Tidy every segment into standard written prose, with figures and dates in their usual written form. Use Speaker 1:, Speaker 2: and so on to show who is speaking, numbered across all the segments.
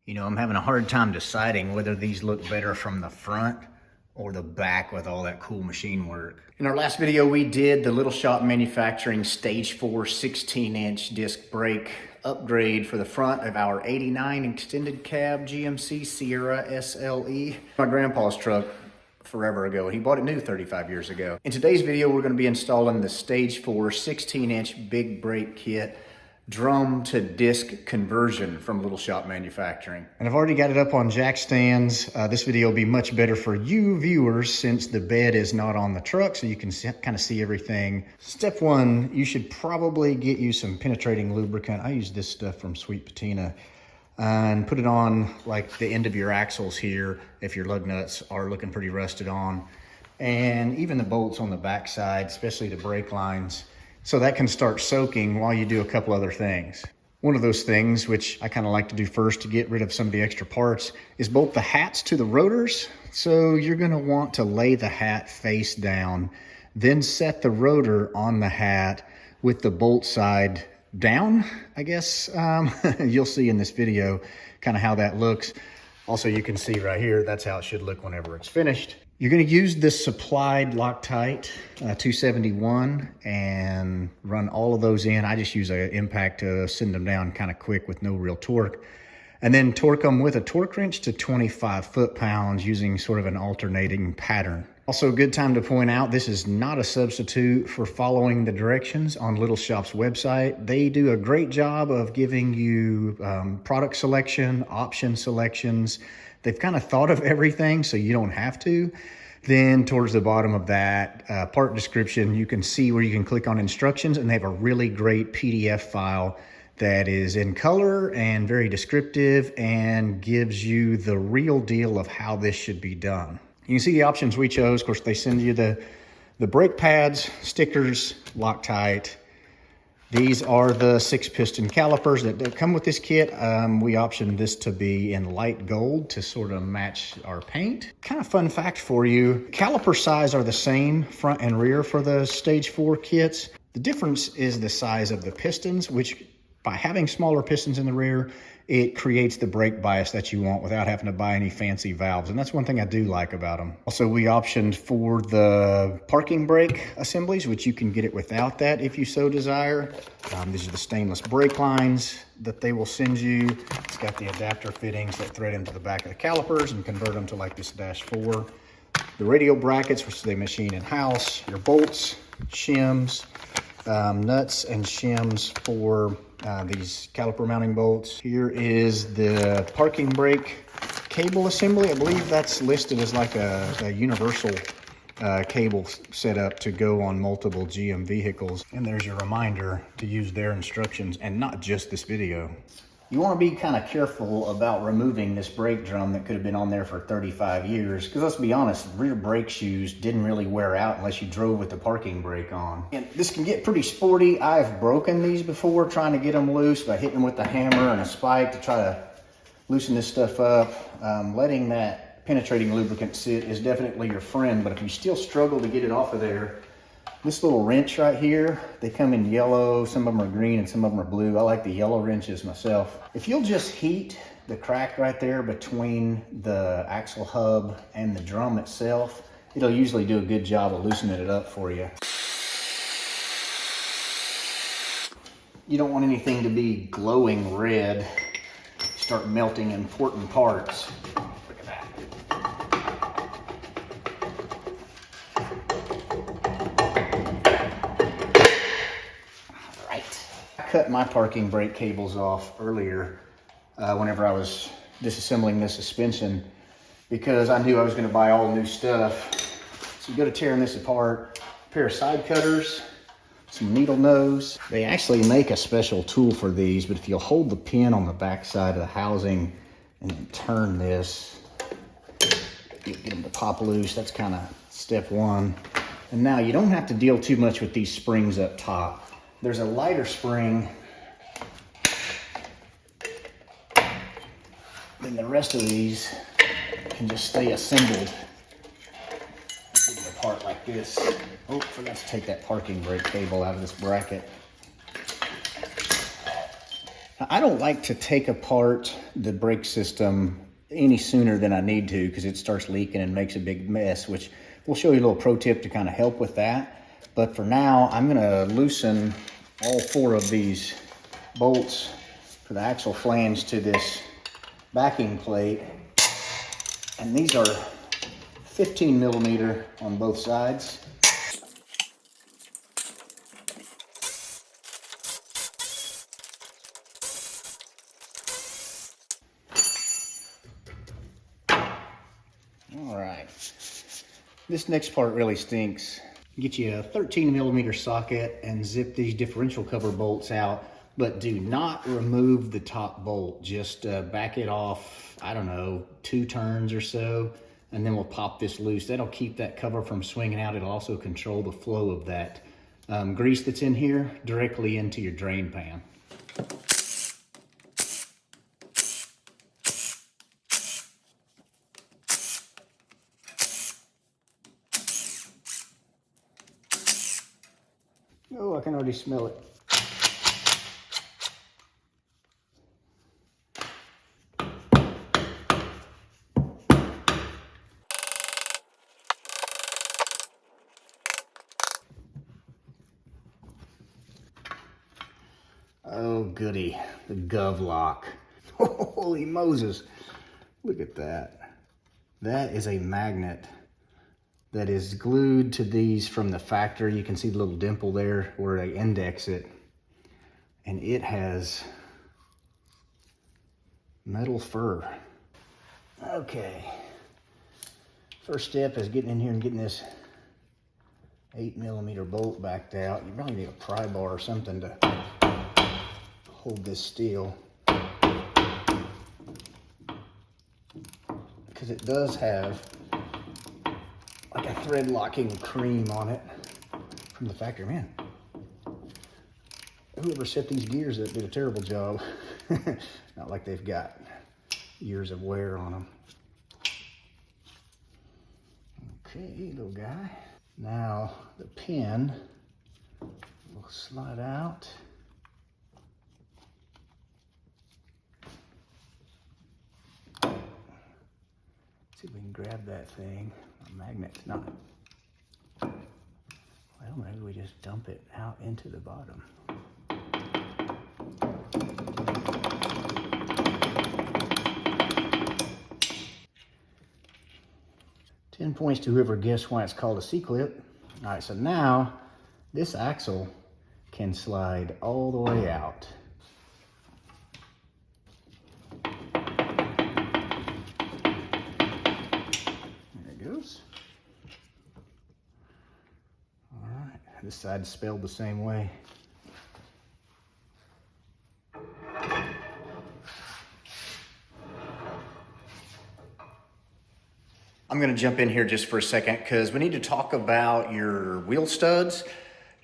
Speaker 1: You know, I'm having a hard time deciding whether these look better from the front or the back with all that cool machine work. In our last video, we did the Little Shop Manufacturing Stage 4 16-inch disc brake upgrade for the front of our 89 extended cab GMC Sierra SLE. My grandpa's truck forever ago, and he bought it new 35 years ago. In today's video, we're gonna be installing the Stage 4 16-inch big brake kit drum to disc conversion from Little Shop Manufacturing. And I've already got it up on jack stands. This video will be much better for you viewers since the bed is not on the truck, so you can kind of see everything. Step one, you should probably get you some penetrating lubricant. I use this stuff from Sweet Patina, and put it on like the end of your axles here if your lug nuts are looking pretty rusted on, and even the bolts on the back side, especially the brake lines, so that can start soaking while you do a couple other things. One of those things, which I kind of like to do first to get rid of some of the extra parts, is bolt the hats to the rotors. So you're gonna want to lay the hat face down, then set the rotor on the hat with the bolt side down, I guess. You'll see in this video kind of how that looks. Also, you can see right here, that's how it should look whenever it's finished. You're gonna use this supplied Loctite 271 and run all of those in. I just use an impact to send them down kind of quick with no real torque. And then torque them with a torque wrench to 25 foot-pounds using sort of an alternating pattern. Also, a good time to point out, this is not a substitute for following the directions on Little Shop's website. They do a great job of giving you product selection, option selections. They've kind of thought of everything so you don't have to. Then towards the bottom of that part description, you can see where you can click on instructions, and they have a really great PDF file that is in color and very descriptive and gives you the real deal of how this should be done. You can see the options we chose. Of course, they send you the brake pads, stickers, Loctite. These are the 6-piston calipers that come with this kit. We optioned this to be in light gold to sort of match our paint. Kind of fun fact for you, caliper size are the same front and rear for the Stage 4 kits. The difference is the size of the pistons, which by having smaller pistons in the rear, it creates the brake bias that you want without having to buy any fancy valves. And that's one thing I do like about them. Also, we optioned for the parking brake assemblies, which you can get it without that if you so desire. These are the stainless brake lines that they will send you. It's got the adapter fittings that thread into the back of the calipers and convert them to like this Dash 4. The radial brackets, which they machine in-house. Your bolts, shims, nuts and shims for these caliper mounting bolts. Here is the parking brake cable assembly. I believe that's listed as like a universal cable setup to go on multiple GM vehicles. And there's your reminder to use their instructions and not just this video. You want to be kind of careful about removing this brake drum that could have been on there for 35 years. Because let's be honest, rear brake shoes didn't really wear out unless you drove with the parking brake on. And this can get pretty sporty. I've broken these before trying to get them loose by hitting them with the hammer and a spike to try to loosen this stuff up. Letting that penetrating lubricant sit is definitely your friend, but if you still struggle to get it off of there, this little wrench right here, they come in yellow, some of them are green and some of them are blue. I like the yellow wrenches myself. If you'll just heat the crack right there between the axle hub and the drum itself, it'll usually do a good job of loosening it up for you. You don't want anything to be glowing red, start melting important parts. Look at that. Cut my parking brake cables off earlier whenever I was disassembling this suspension because I knew I was going to buy all new stuff. So you go to tearing this apart, a pair of side cutters, some needle nose. They actually make a special tool for these, but if you'll hold the pin on the back side of the housing and then turn this, get them to pop loose. That's kind of step one. And now you don't have to deal too much with these springs up top. There's a lighter spring than the rest of these can just stay assembled. Get it apart like this. Oh, forgot to take that parking brake cable out of this bracket. I don't like to take apart the brake system any sooner than I need to because it starts leaking and makes a big mess, which we'll show you a little pro tip to kind of help with that. But for now, I'm gonna loosen all 4 of these bolts for the axle flange to this backing plate. And these are 15 millimeter on both sides. All right, this next part really stinks. Get you a 13 millimeter socket and zip these differential cover bolts out, but do not remove the top bolt. Just back it off, I don't know, 2 turns or so, and then we'll pop this loose. That'll keep that cover from swinging out. It'll also control the flow of that grease that's in here directly into your drain pan. Oh, I can already smell it. Oh, goody, the gov lock. Holy Moses, look at that. That is a magnet that is glued to these from the factory. You can see the little dimple there where they index it. And it has metal fur. Okay, first step is getting in here and getting this 8 millimeter bolt backed out. You probably need a pry bar or something to hold this steel, because it does have like a thread locking cream on it from the factory. Man, whoever set these gears up did a terrible job. Not like they've got years of wear on them. Okay, little guy. Now the pin will slide out. See if we can grab that thing. My magnet's not. Well, maybe we just dump it out into the bottom. 10 points to whoever guessed why it's called a C-clip. All right, so now this axle can slide all the way out. There it goes. All right, this side's spelled the same way. I'm going to jump in here just for a second because we need to talk about your wheel studs.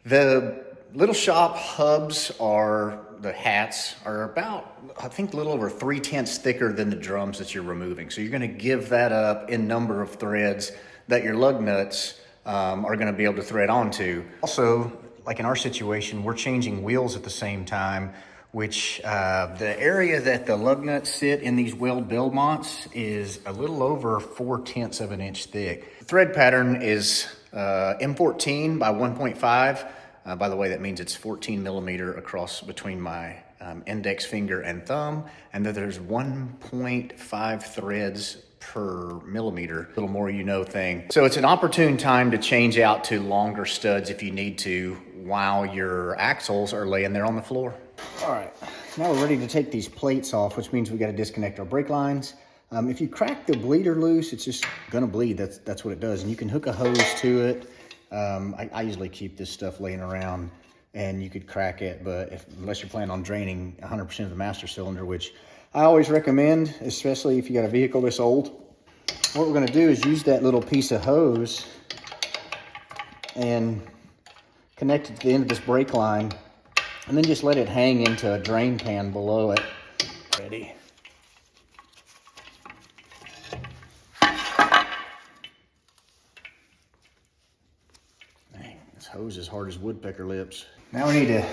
Speaker 1: The little shop hubs the hats are about, I think, a little over 3/10 thicker than the drums that you're removing. So you're going to give that up in number of threads that your lug nuts are going to be able to thread onto. Also, like in our situation, we're changing wheels at the same time, which the area that the lug nuts sit in these weld Belmonts is a little over 4/10 of an inch thick. The thread pattern is M14 by 1.5. By the way, that means it's 14 millimeter across between my index finger and thumb, and that there's 1.5 threads per millimeter, little more you know thing. So it's an opportune time to change out to longer studs if you need to while your axles are laying there on the floor. All right, now we're ready to take these plates off, which means we got to disconnect our brake lines. If you crack the bleeder loose, it's just gonna bleed. That's what it does, and you can hook a hose to it. I usually keep this stuff laying around, and you could crack it, but unless you're planning on draining 100% of the master cylinder, which I always recommend, especially if you got a vehicle this old. What we're gonna do is use that little piece of hose and connect it to the end of this brake line, and then just let it hang into a drain pan below it. Ready. Dang, this hose is hard as woodpecker lips. Now we need to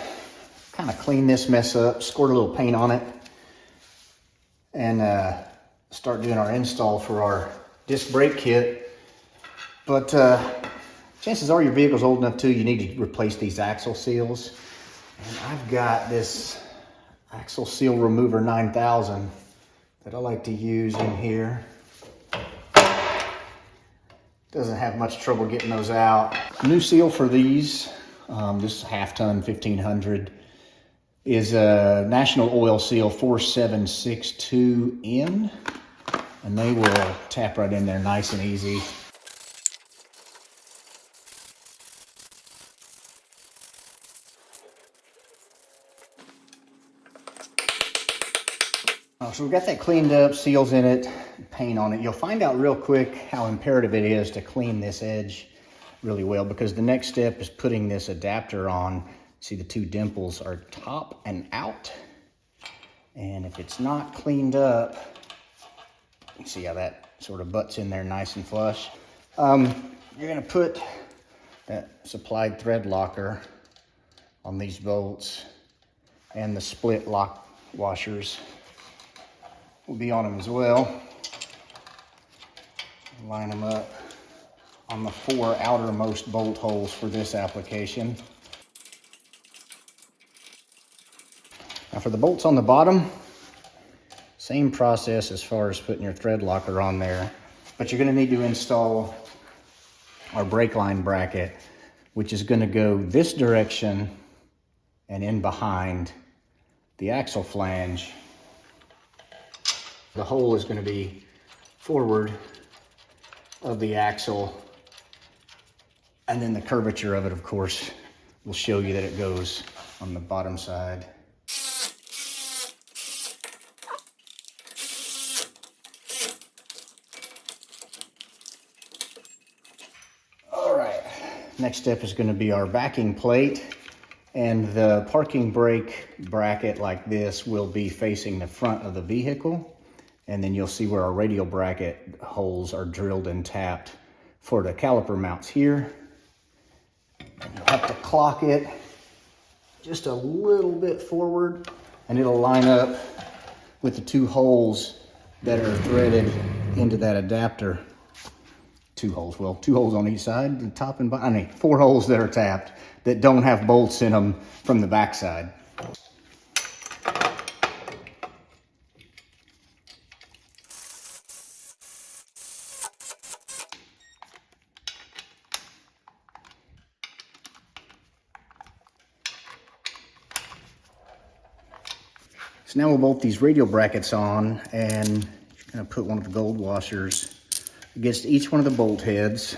Speaker 1: kind of clean this mess up, squirt a little paint on it, and start doing our install for our disc brake kit. But chances are your vehicle's old enough too, you need to replace these axle seals. And I've got this axle seal remover 9000 that I like to use in here. Doesn't have much trouble getting those out. New seal for these, this half-ton 1500, is a National Oil Seal 4762N, and they will tap right in there nice and easy. So we've got that cleaned up, seals in it, paint on it. You'll find out real quick how imperative it is to clean this edge really well, because the next step is putting this adapter on. See, the two dimples are top and out. And if it's not cleaned up, you see how that sort of butts in there nice and flush. You're gonna put that supplied thread locker on these bolts, and the split lock washers will be on them as well. Line them up on the 4 outermost bolt holes for this application. Now for the bolts on the bottom, same process as far as putting your thread locker on there, but you're gonna need to install our brake line bracket, which is gonna go this direction and in behind the axle flange. The hole is going to be forward of the axle, and then the curvature of it, of course, will show you that it goes on the bottom side. All right, next step is going to be our backing plate, and the parking brake bracket like this will be facing the front of the vehicle. And then you'll see where our radial bracket holes are drilled and tapped for the caliper mounts here. And you'll have to clock it just a little bit forward, and it'll line up with the 2 holes that are threaded into that adapter. 2 holes, well, 2 holes on each side, the top and bottom. I mean, 4 holes that are tapped that don't have bolts in them from the back side. So now we'll bolt these radial brackets on, and you're going to put one of the gold washers against each one of the bolt heads.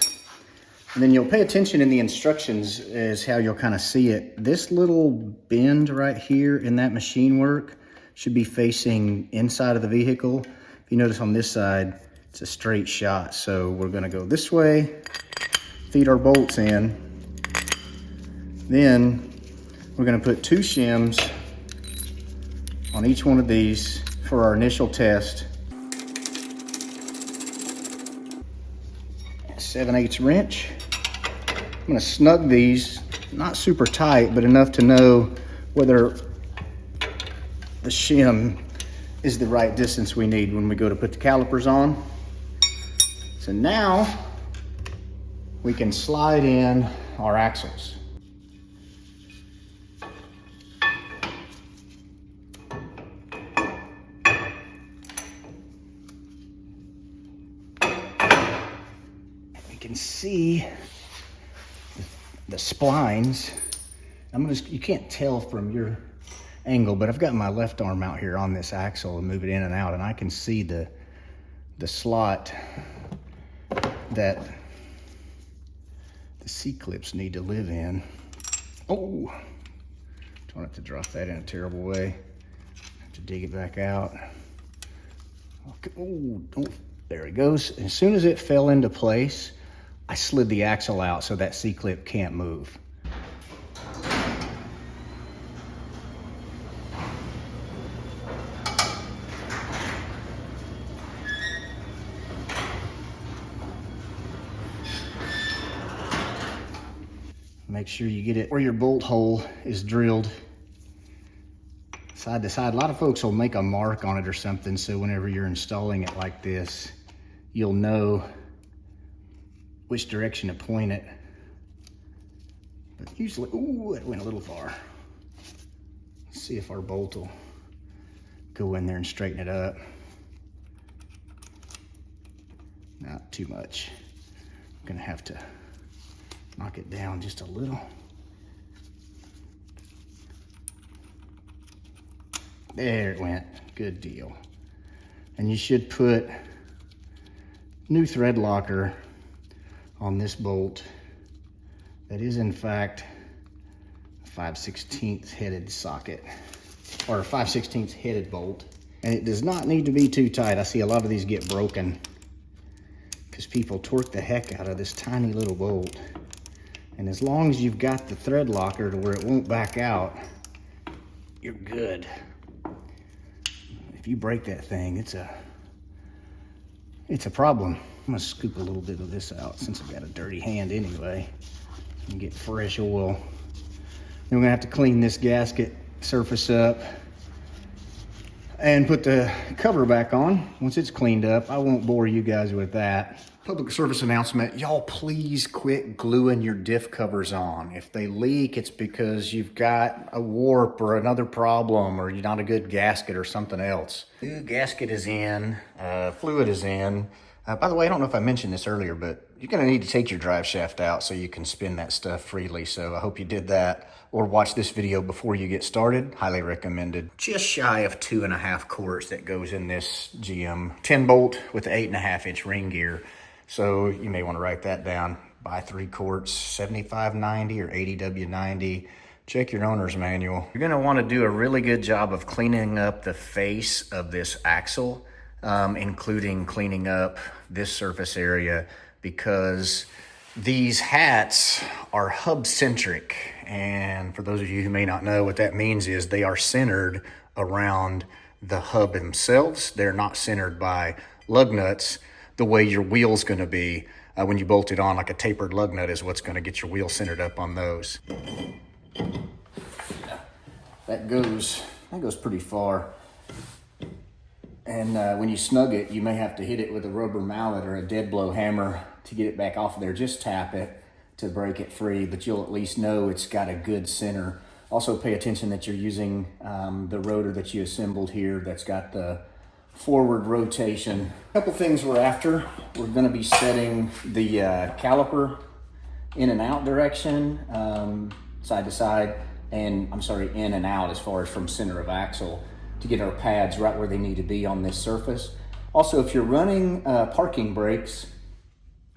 Speaker 1: And then you'll pay attention in the instructions is how you'll kind of see it. This little bend right here in that machine work should be facing inside of the vehicle. If you notice on this side, it's a straight shot. So we're going to go this way, feed our bolts in. Then we're going to put 2 shims on each one of these for our initial test. 7/8 wrench. I'm gonna snug these, not super tight, but enough to know whether the shim is the right distance we need when we go to put the calipers on. So now we can slide in our axles. Can see the splines. You can't tell from your angle, but I've got my left arm out here on this axle and move it in and out, and I can see the slot that the C-clips need to live in. Oh, don't have to drop that in a terrible way. Have to dig it back out. Okay. Oh, there it goes. As soon as it fell into place, I slid the axle out so that C-clip can't move. Make sure you get it where your bolt hole is drilled side to side. A lot of folks will make a mark on it or something, so whenever you're installing it like this, you'll know which direction to point it. But usually, ooh, it went a little far. Let's see if our bolt will go in there and straighten it up. Not too much. I'm gonna have to knock it down just a little. There it went, good deal. And you should put new thread locker on this bolt. That is in fact a 5/16 headed socket, or a 5/16 headed bolt. And it does not need to be too tight. I see a lot of these get broken because people torque the heck out of this tiny little bolt. And as long as you've got the thread locker to where it won't back out, you're good. If you break that thing, it's a problem. I'm gonna scoop a little bit of this out since I've got a dirty hand anyway, and get fresh oil. Then we're gonna have to clean this gasket surface up and put the cover back on once it's cleaned up. I won't bore you guys with that. Public service announcement, y'all please quit gluing your diff covers on. If they leak, it's because you've got a warp or another problem, or you're not a good gasket or something else. New gasket is in, fluid is in. By the way, I don't know if I mentioned this earlier, but you're gonna need to take your drive shaft out so you can spin that stuff freely. So I hope you did that, or watch this video before you get started. Highly recommended. Just shy of 2.5 quarts that goes in this GM 10 bolt with the 8.5-inch ring gear. So you may want to write that down. Buy 3 quarts, 7590 or 80W90. Check your owner's manual. You're gonna want to do a really good job of cleaning up the face of this axle, including cleaning up this surface area, because these hats are hub centric. And for those of you who may not know, what that means is they are centered around the hub themselves. They're not centered by lug nuts the way your wheel's gonna be when you bolt it on. Like a tapered lug nut is what's gonna get your wheel centered up on those. That goes pretty far. And when you snug it, you may have to hit it with a rubber mallet or a dead blow hammer to get it back off of there. Just tap it to break it free, but you'll at least know it's got a good center. Also pay attention that you're using the rotor that you assembled here that's got the forward rotation. A couple things we're after. We're gonna be setting the caliper in and out direction, side to side, and I'm sorry, in and out as far as from center of axle, to get our pads right where they need to be on this surface. Also, if you're running parking brakes,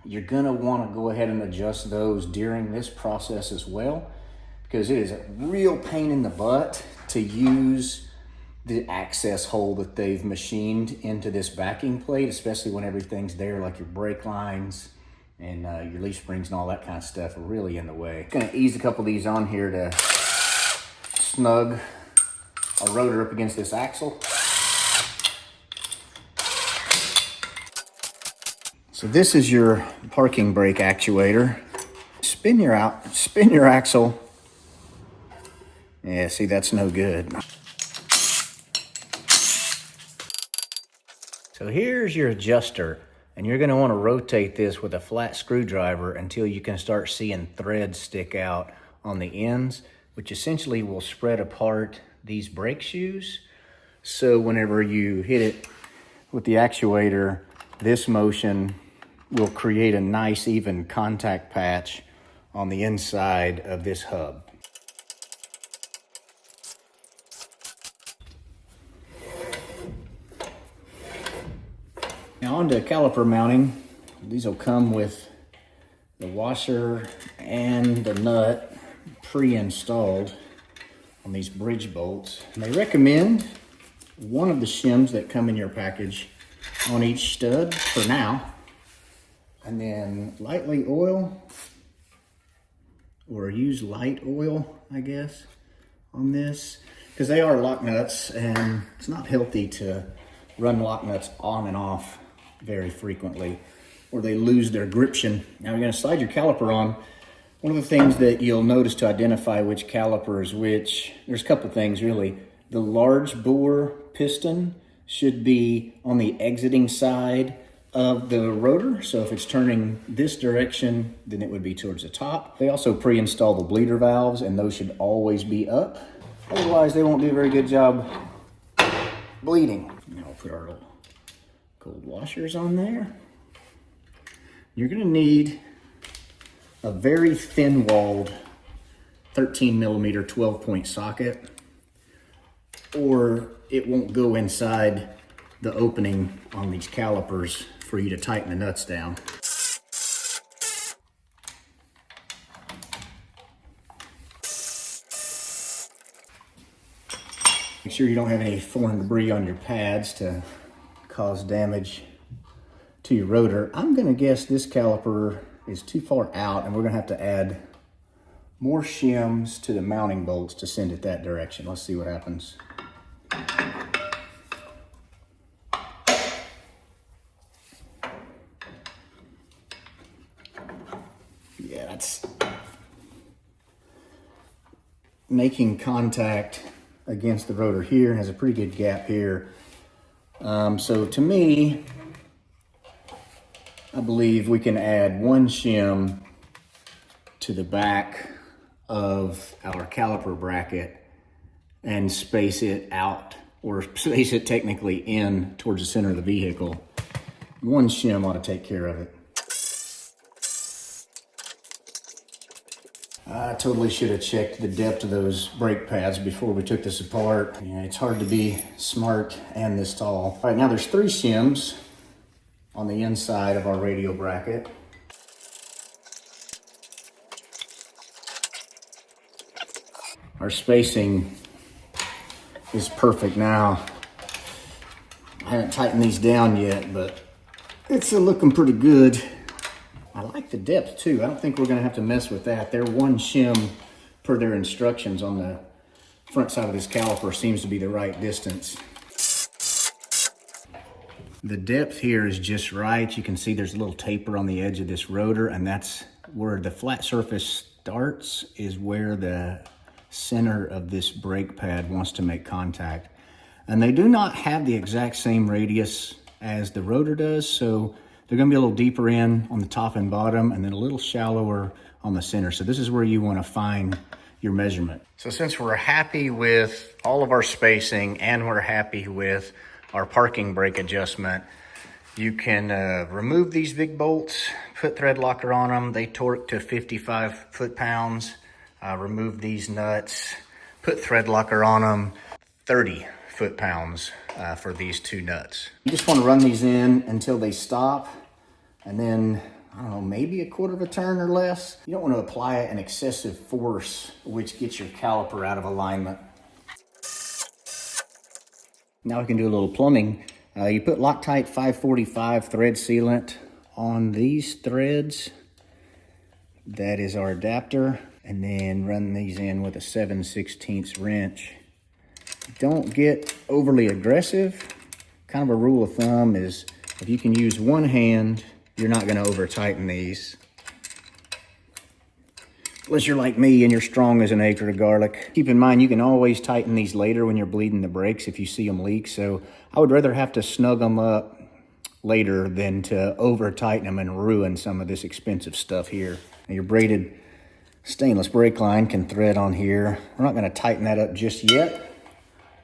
Speaker 1: you're gonna wanna go ahead and adjust those during this process as well, because it is a real pain in the butt to use the access hole that they've machined into this backing plate, especially when everything's there, like your brake lines and your leaf springs and all that kind of stuff are really in the way. Gonna ease a couple of these on here to snug our rotor up against this axle. So this is your parking brake actuator. Spin your axle. Yeah, see, that's no good. So here's your adjuster, and you're gonna wanna rotate this with a flat screwdriver until you can start seeing threads stick out on the ends, which essentially will spread apart these brake shoes. So whenever you hit it with the actuator, this motion will create a nice even contact patch on the inside of this hub. Now on to caliper mounting. These will come with the washer and the nut pre-installed on these bridge bolts. And they recommend one of the shims that come in your package on each stud for now. And then lightly oil, or use light oil, I guess, on this. Because they are lock nuts, and it's not healthy to run lock nuts on and off very frequently, or they lose their gription. Now you're gonna slide your caliper on. One of the things that you'll notice to identify which caliper is which, there's a couple things really. The large bore piston should be on the exiting side of the rotor. So if it's turning this direction, then it would be towards the top. They also pre-install the bleeder valves, and those should always be up. Otherwise, they won't do a very good job bleeding. Now we'll put our little gold washers on there. You're gonna need a very thin-walled 13mm 12-point socket, or it won't go inside the opening on these calipers for you to tighten the nuts down. Make sure you don't have any foreign debris on your pads to cause damage to your rotor. I'm gonna guess this caliper is too far out, and we're gonna have to add more shims to the mounting bolts to send it that direction. Let's see what happens. Yeah, that's making contact against the rotor here. It has a pretty good gap here. So to me, I believe we can add one shim to the back of our caliper bracket and space it out, or space it technically in towards the center of the vehicle. One shim ought to take care of it. I totally should have checked the depth of those brake pads before we took this apart. Yeah, it's hard to be smart and this tall. All right, now there's 3 shims on the inside of our radio bracket. Our spacing is perfect now. I haven't tightened these down yet, but it's looking pretty good. I like the depth too. I don't think we're gonna have to mess with that. Their 1 shim per their instructions on the front side of this caliper seems to be the right distance. The depth here is just right. You can see there's a little taper on the edge of this rotor, and that's where the flat surface starts, is where the center of this brake pad wants to make contact. And they do not have the exact same radius as the rotor does, so they're gonna be a little deeper in on the top and bottom, and then a little shallower on the center. So this is where you wanna find your measurement. So since we're happy with all of our spacing and we're happy with our parking brake adjustment, you can remove these big bolts, put thread locker on them. They torque to 55 foot-pounds. Remove these nuts, put thread locker on them, 30 foot-pounds for these 2 nuts. You just want to run these in until they stop, and then, I don't know, maybe a quarter of a turn or less. You don't want to apply an excessive force, which gets your caliper out of alignment. Now we can do a little plumbing. You put Loctite 545 thread sealant on these threads. That is our adapter. And then run these in with a 7/16 wrench. Don't get overly aggressive. Kind of a rule of thumb is if you can use one hand, you're not gonna over tighten these. Unless you're like me and you're strong as an acre of garlic. Keep in mind, you can always tighten these later when you're bleeding the brakes if you see them leak. So I would rather have to snug them up later than to over tighten them and ruin some of this expensive stuff here. Now your braided stainless brake line can thread on here. We're not gonna tighten that up just yet,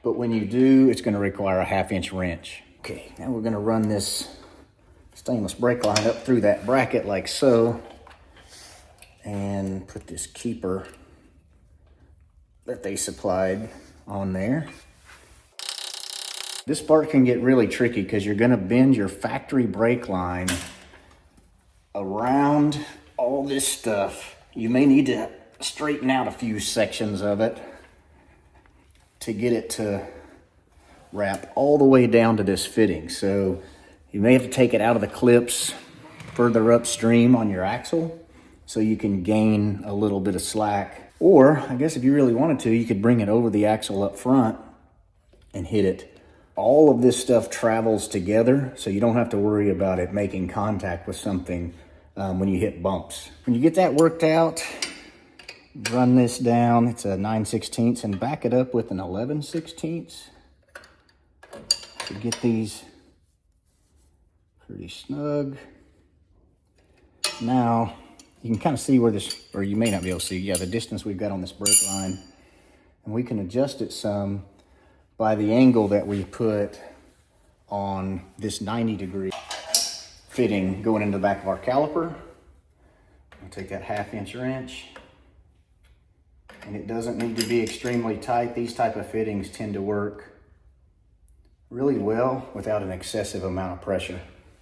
Speaker 1: but when you do, it's gonna require a 1/2-inch wrench. Okay, now we're gonna run this stainless brake line up through that bracket like so, and put this keeper that they supplied on there. This part can get really tricky because you're gonna bend your factory brake line around all this stuff. You may need to straighten out a few sections of it to get it to wrap all the way down to this fitting. So you may have to take it out of the clips further upstream on your axle so you can gain a little bit of slack. Or I guess if you really wanted to, you could bring it over the axle up front and hit it. All of this stuff travels together, so you don't have to worry about it making contact with something when you hit bumps. When you get that worked out, run this down. It's a 9/16 and back it up with an 11/16 to get these pretty snug. Now you can kind of see where this, or you may not be able to see, yeah, the distance we've got on this brake line, and we can adjust it some by the angle that we put on this 90-degree fitting going into the back of our caliper. I'll take that 1/2 wrench, and it doesn't need to be extremely tight. These type of fittings tend to work really well without an excessive amount of pressure.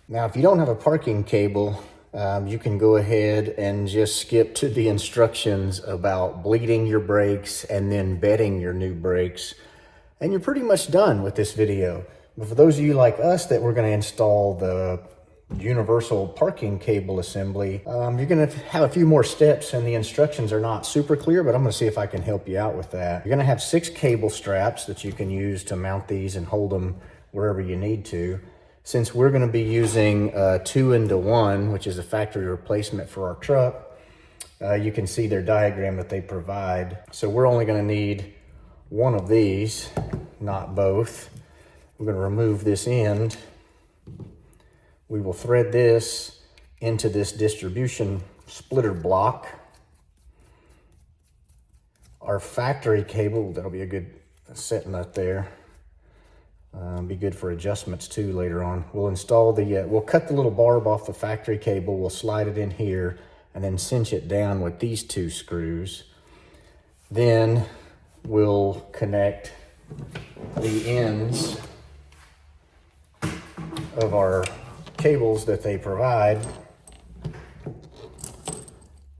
Speaker 1: Now, if you don't have a parking cable, you can go ahead and just skip to the instructions about bleeding your brakes and then bedding your new brakes, and you're pretty much done with this video. But for those of you like us that we're going to install the universal parking cable assembly, you're going to have a few more steps, and the instructions are not super clear, but I'm going to see if I can help you out with that. You're going to have 6 cable straps that you can use to mount these and hold them wherever you need to. Since we're going to be using 2-into-1, which is a factory replacement for our truck, you can see their diagram that they provide. So we're only going to need one of these, not both. We're going to remove this end. We will thread this into this distribution splitter block. Our factory cable, that'll be a good set nut there. Be good for adjustments too later on. We'll install the, we'll cut the little barb off the factory cable, we'll slide it in here, and then cinch it down with these 2 screws. Then we'll connect the ends of our cables that they provide.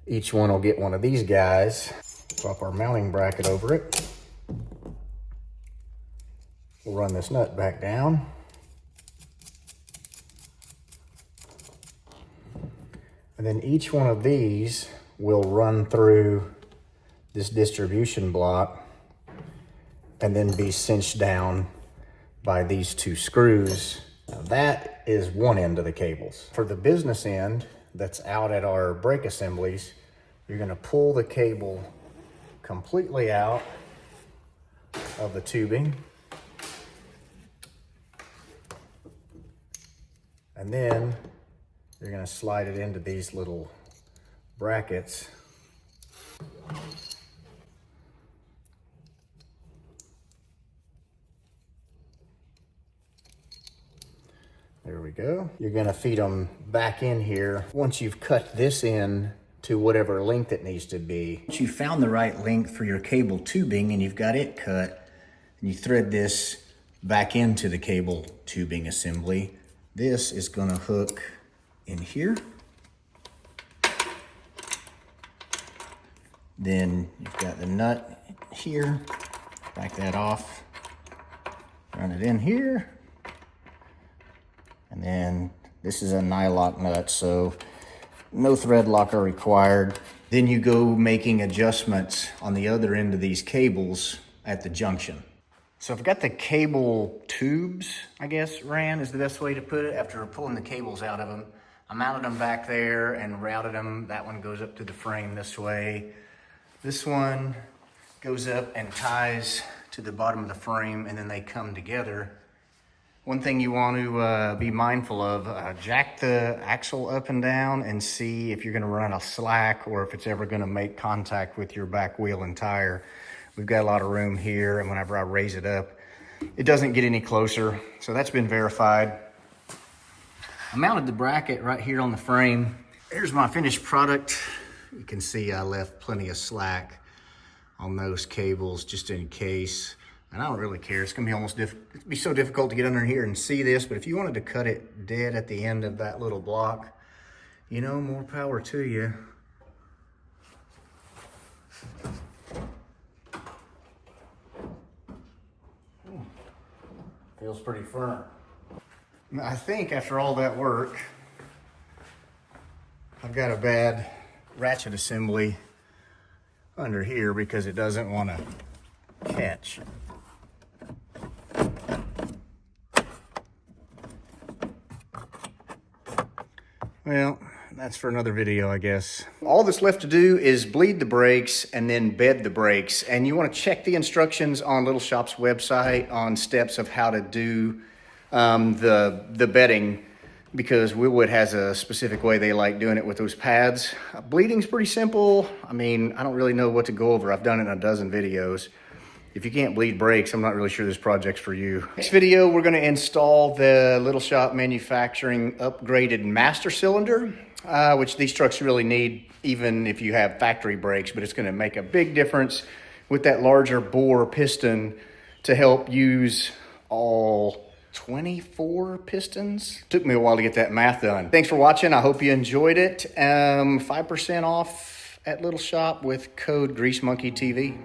Speaker 1: Each one will get one of these guys. Drop our mounting bracket over it. We'll run this nut back down. And then each one of these will run through this distribution block and then be cinched down by these 2 screws. Now that is one end of the cables. For the business end that's out at our brake assemblies, you're going to pull the cable completely out of the tubing. And then you're going to slide it into these little brackets. There we go. You're going to feed them back in here once you've cut this in to whatever length it needs to be. Once you've found the right length for your cable tubing and you've got it cut, and you thread this back into the cable tubing assembly, this is going to hook in here. Then you've got the nut here. Back that off. Run it in here. And then this is a nylock nut, so no thread locker required. Then you go making adjustments on the other end of these cables at the junction. So I've got the cable tubes, I guess, ran is the best way to put it, after pulling the cables out of them. I mounted them back there and routed them. That one goes up to the frame this way. This one goes up and ties to the bottom of the frame, and then they come together. One thing you want to be mindful of, jack the axle up and down and see if you're going to run a slack or if it's ever going to make contact with your back wheel and tire. We've got a lot of room here, and whenever I raise it up, it doesn't get any closer. So that's been verified. I mounted the bracket right here on the frame. Here's my finished product. You can see I left plenty of slack on those cables just in case. And I don't really care. It's gonna be it'd be so difficult to get under here and see this, but if you wanted to cut it dead at the end of that little block, you know, more power to you. Feels pretty firm. I think after all that work, I've got a bad ratchet assembly under here because it doesn't want to catch. Well, that's for another video, I guess. All that's left to do is bleed the brakes and then bed the brakes. And you want to check the instructions on Little Shop's website on steps of how to do the bedding, because Wheelwood has a specific way they like doing it with those pads. Bleeding's pretty simple. I mean, I don't really know what to go over. I've done it in a dozen videos. If you can't bleed brakes, I'm not really sure this project's for you. Next video, we're gonna install the Little Shop Manufacturing upgraded master cylinder, which these trucks really need even if you have factory brakes, but it's gonna make a big difference with that larger bore piston to help use all 24 pistons. Took me a while to get that math done. Thanks for watching. I hope you enjoyed it. 5% off at Little Shop with code GreaseMonkeyTV.